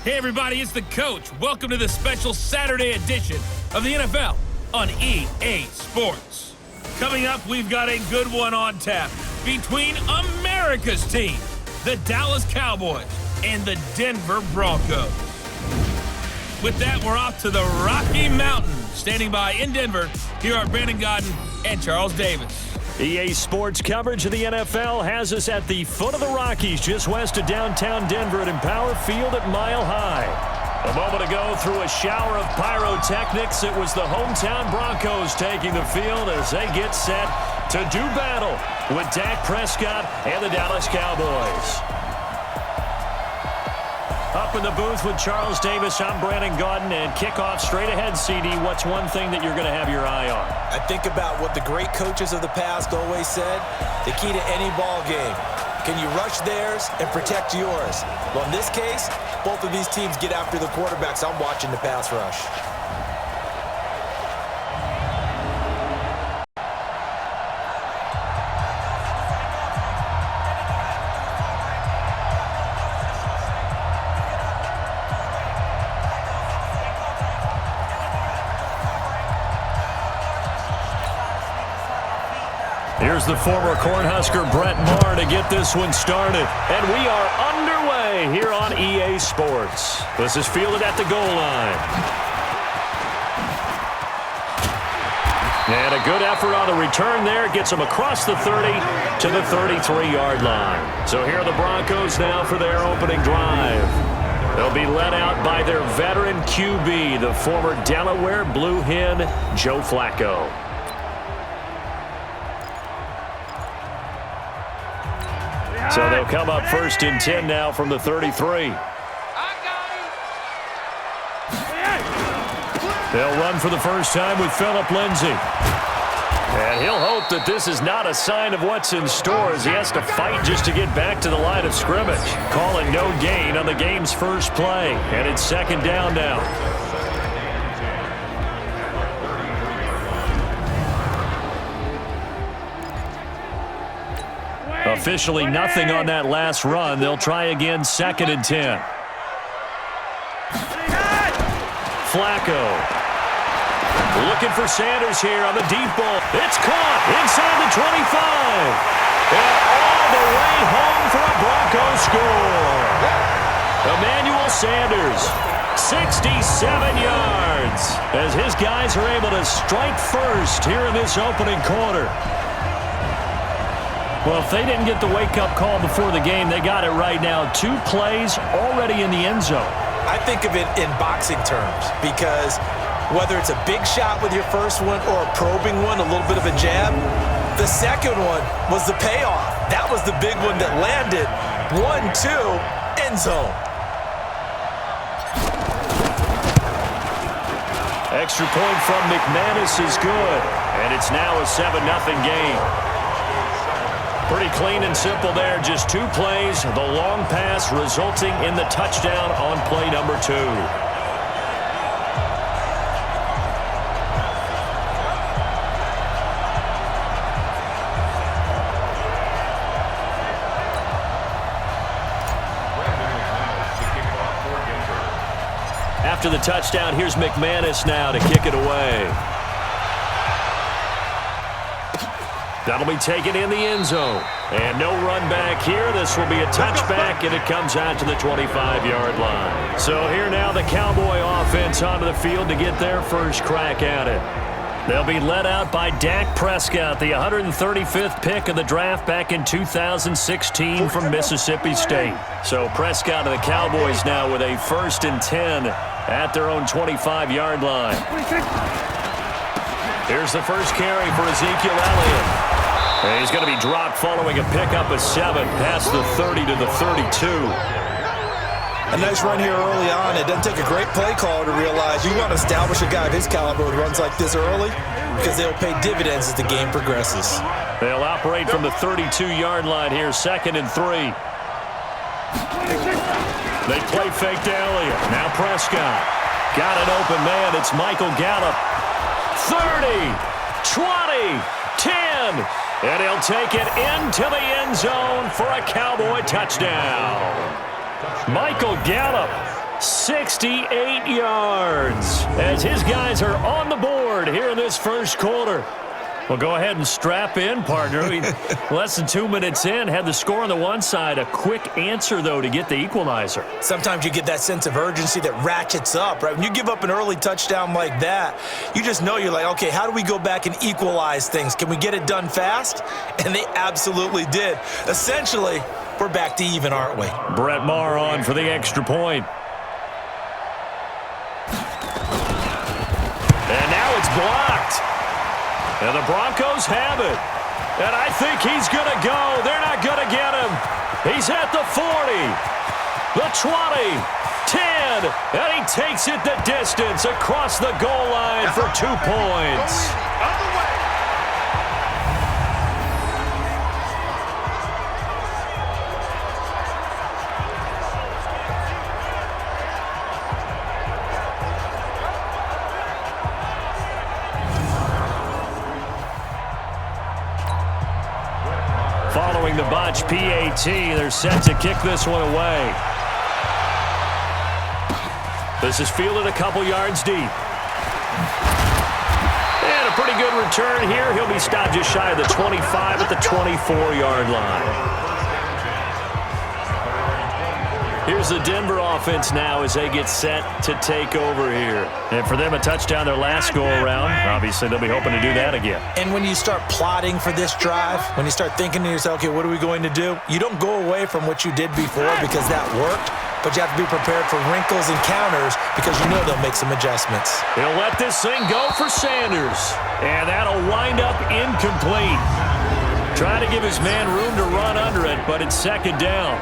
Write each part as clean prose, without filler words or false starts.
Hey everybody, it's the Coach. Welcome to the special Saturday edition of the NFL on EA Sports. Coming up, we've got a good one on tap between America's team, the Dallas Cowboys, and the Denver Broncos. With that, we're off to the Rocky Mountains. Standing by in Denver, here are Brandon Godden and Charles Davis. EA Sports coverage of the NFL has us at the foot of the Rockies, just west of downtown Denver at Empower Field at Mile High. A moment ago, through a shower of pyrotechnics, it was the hometown Broncos taking the field as they get set to do battle with Dak Prescott and the Dallas Cowboys. Up in the booth with Charles Davis, I'm Brandon Godden, and kickoff straight ahead, CD. What's one thing that you're going to have your eye on? I think about what the great coaches of the past always said. The key to any ball game. Can you rush theirs and protect yours? Well, in this case, both of these teams get after the quarterbacks. I'm watching the pass rush. Here's the former Cornhusker Brett Maher to get this one started. And we are underway here on EA Sports. This is fielded at the goal line. And a good effort on the return there. Gets him across the 30 to the 33-yard line. So here are the Broncos now for their opening drive. They'll be led out by their veteran QB, the former Delaware Blue Hen, Joe Flacco. So they'll come up first and 10 now from the 33. They'll run for the first time with Phillip Lindsay. And he'll hope that this is not a sign of what's in store as he has to fight just to get back to the line of scrimmage. Calling no gain on the game's first play. And it's second down now. Officially nothing on that last run. They'll try again, second and 10. Flacco. Looking for Sanders here on the deep ball. It's caught inside the 25. And all the way home for a Bronco score. Emmanuel Sanders, 67 yards. As his guys are able to strike first here in this opening quarter. Well, if they didn't get the wake-up call before the game, they got it right now. 2 plays already in the end zone. I think of it in boxing terms because whether it's a big shot with your first one or a probing one, a little bit of a jab, the second one was the payoff. That was the big one that landed. 1-2, end zone. Extra point from McManus is good, and it's now a 7-0 game. Pretty clean and simple there. Just 2 plays. The long pass resulting in the touchdown on play number 2. After the touchdown, here's McManus now to kick it away. That'll be taken in the end zone. And no run back here. This will be a touchback, and it comes out to the 25-yard line. So here now the Cowboy offense onto the field to get their first crack at it. They'll be led out by Dak Prescott, the 135th pick of the draft back in 2016 from Mississippi State. So Prescott and the Cowboys now with a 1st and 10 at their own 25-yard line. Here's the first carry for Ezekiel Elliott. And he's going to be dropped following a pickup of 7 past the 30 to the 32. A nice run here early on. It doesn't take a great play caller to realize you want to establish a guy of his caliber who runs like this early because they'll pay dividends as the game progresses. They'll operate from the 32-yard line here, 2nd and 3. They play fake to Elliott. Now Prescott. Got an open man. It's Michael Gallup. 30, 20, 10. And he'll take it into the end zone for a Cowboy touchdown. Michael Gallup, 68 yards as his guys are on the board here in this first quarter. Well, go ahead and strap in, partner. Less than 2 minutes in, had the score on the one side. A quick answer, though, to get the equalizer. Sometimes you get that sense of urgency that ratchets up, right? When you give up an early touchdown like that, you just know you're like, okay, how do we go back and equalize things? Can we get it done fast? And they absolutely did. Essentially, we're back to even, aren't we? Brett Maher on for the extra point. And now it's blocked. And the Broncos have it. And I think he's going to go. They're not going to get him. He's at the 40, the 20, 10, and he takes it the distance across the goal line for 2 points. Following the botch PAT, they're set to kick this one away. This is fielded a couple yards deep. And a pretty good return here. He'll be stopped just shy of the 25 at the 24-yard line. Here's the Denver offense now as they get set to take over here. And for them, a touchdown their last go-around. Obviously, they'll be hoping to do that again. And when you start plotting for this drive, when you start thinking to yourself, okay, what are we going to do? You don't go away from what you did before because that worked, but you have to be prepared for wrinkles and counters because you know they'll make some adjustments. He'll let this thing go for Sanders. And that'll wind up incomplete. Trying to give his man room to run under it, but it's second down.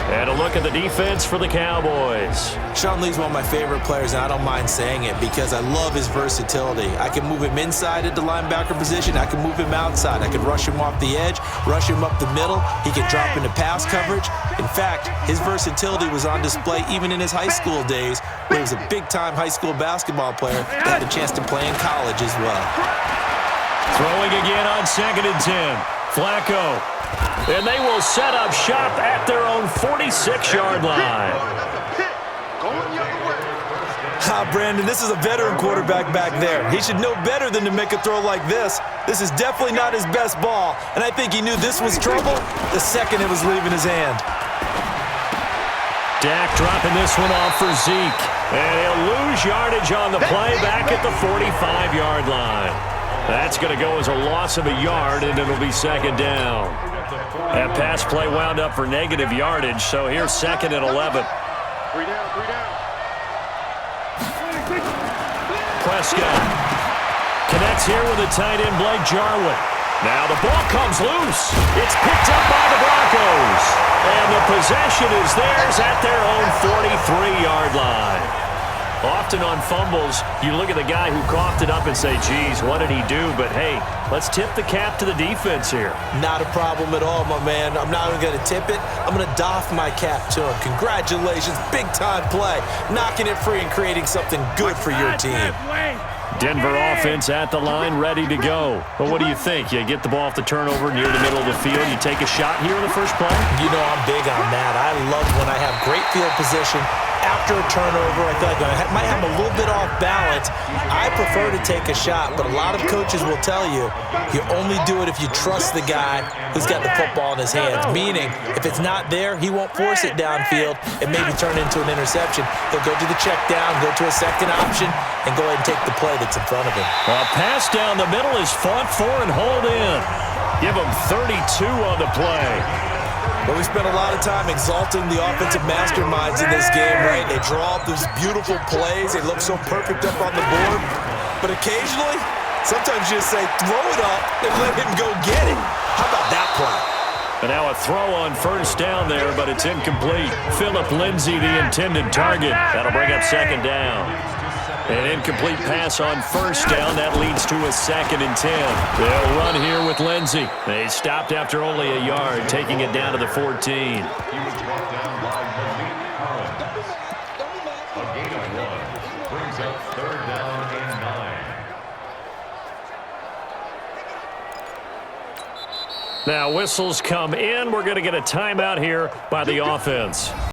And a look at the defense for the Cowboys. Sean Lee's one of my favorite players, and I don't mind saying it because I love his versatility. I can move him inside at the linebacker position. I can move him outside. I can rush him off the edge, rush him up the middle. He can drop into pass coverage. In fact, his versatility was on display even in his high school days, where he was a big-time high school basketball player that had a chance to play in college as well. Throwing again on 2nd and 10. Flacco. And they will set up shop at their own 46-yard line. Brandon, this is a veteran quarterback back there. He should know better than to make a throw like this. This is definitely not his best ball, and I think he knew this was trouble the second it was leaving his hand. Dak dropping this one off for Zeke. And he'll lose yardage on the play back at the 45-yard line. That's going to go as a loss of a yard, and it'll be second down. That pass play wound up for negative yardage, so here's 2nd and 11. Prescott connects here with a tight end, Blake Jarwin. Now the ball comes loose. It's picked up by the Broncos. And the possession is theirs at their own 43-yard line. Often on fumbles, you look at the guy who coughed it up and say, geez, what did he do? But, hey, let's tip the cap to the defense here. Not a problem at all, my man. I'm not even going to tip it. I'm going to doff my cap to him. Congratulations. Big-time play. Knocking it free and creating something good for your team. Denver offense at the line, ready to go. Well, what do you think? You get the ball off the turnover near the middle of the field. You take a shot here in the first play? You know I'm big on that. I love when I have great field position. After a turnover, I feel like I might have a little bit off balance. I prefer to take a shot, but a lot of coaches will tell you, you only do it if you trust the guy who's got the football in his hands. Meaning, if it's not there, he won't force it downfield and maybe turn into an interception. He'll go to the check down, go to a second option, and go ahead and take the play that's in front of him. A pass down the middle is fought for and hauled in. Give him 32 on the play. Well, we spent a lot of time exalting the offensive masterminds in this game, right? They draw up these beautiful plays. They look so perfect up on the board. But occasionally, sometimes you just say, throw it up and let him go get it. How about that play? And now a throw on first down there, but it's incomplete. Phillip Lindsay, the intended target. That'll bring up second down. An incomplete pass on first down. That leads to a 2nd and 10. They'll run here with Lindsay. They stopped after only a yard, taking it down to the 14. Now whistles come in. We're going to get a timeout here by the offense.